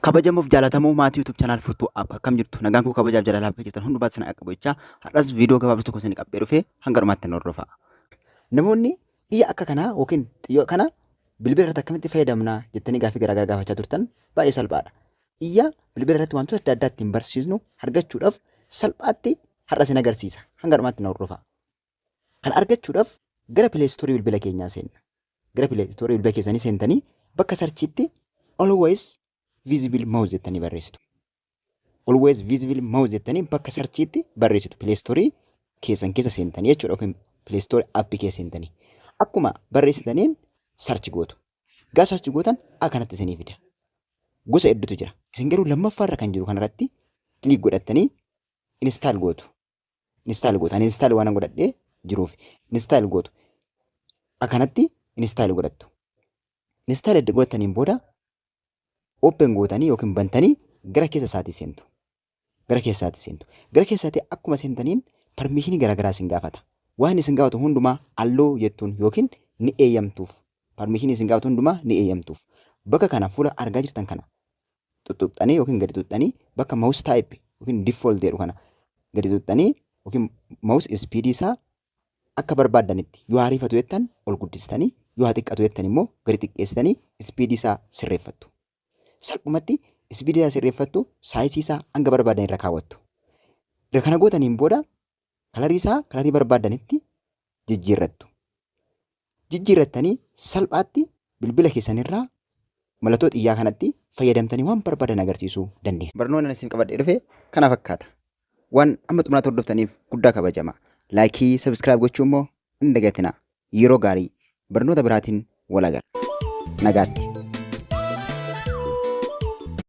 Kabajamuuf jaalatamuu maatii YouTube channel furtuu app akkam jirtu nagaan koo kabajaaf jaalala akka jirtan hundumaa sana akka bochaa har'as viidiyoo gabaabduu tokko isin qabee dhufee hanga dhumaatti nu hordofaa. Namoonni iyya akka kanaa yookiin xiyyoo kana bilbila irratti akkamitti fayyadamna jettanii gaaffii garaagaraa gaafachaa turtan baay'ee salphaadha. Iyya bilbila irratti wantoota adda addaa ittiin barsiisnu argachuudhaaf salphaatti har'a isin agarsiisa hanga dhumaatti nu hordofaa. Kan argachuudhaaf gara Play Store bilbila keenyaa seenna. Gara Play Store bilbila keessanii seentanii bakka sarchiitti always visible mouse jettanii barreessitu. Always visible mouse jettanii bakka sarchiitti barreessitu. Play Store keessan keessa seentanii jechuudha yookiin Play Store app keessa seentanii. Akkuma barreessitaniin sarchi gootu. Gaafa sarchi gootan akkanatti isinii fida. Gosa hedduutu jira. Isin garuu lammaffaarra kan jiru kanarratti kilik godhattanii install gootu. Install gootu. Ani install waan godhadhee jiruuf install gootu. Akkanatti install godhattu. Install edda godhattaniin booda open gootanii yookiin bantanii gara keessa isaatii seentu. Gara keessaatti seentu. Gara keessaatti akkuma seentaniin permishinii garaagaraa isin gaafata. Waan isin gaafatu hundumaa alloo jettuun yookiin ni eeyyamtuuf. Permishinii isin gaafatu hundumaa ni eeyyamtuuf. Bakka kana fuula argaa jirtan kana tuttuqxanii yookiin gadi tuttuqxanii bakka mouse type yookiin default jedhu kana gadi tuttuqxanii yookiin mouse speed isaa akka barbaaddanitti yoo ariifatu jettan ol guddistanii yoo xiqqatu jettan immoo gadi xiqqeessitanii speed isaa sirreeffattu. Salphumatti speed isaa sirreeffattu saayizii isaa hanga barbaadan irra kaawwattu. Irra kana gootaniin booda kalarii isaa kalarii barbaadanitti jijjiirrattu. Jijjiirrattanii salphaatti bilbila keessanirraa mallattoo xiyyaa kanatti fayyadamtanii waan barbaadan agarsiisuu dandeessu. Barnoonni isin qabadhee dhufe kana fakkaata. Waan amma xumuraatti hordoftaniif guddaa kabajama. Laayikii, sabskiraayib gochuu immoo hin dagatinaa. Yeroo gaarii barnoota biraatiin wal agarra. Nagaatti.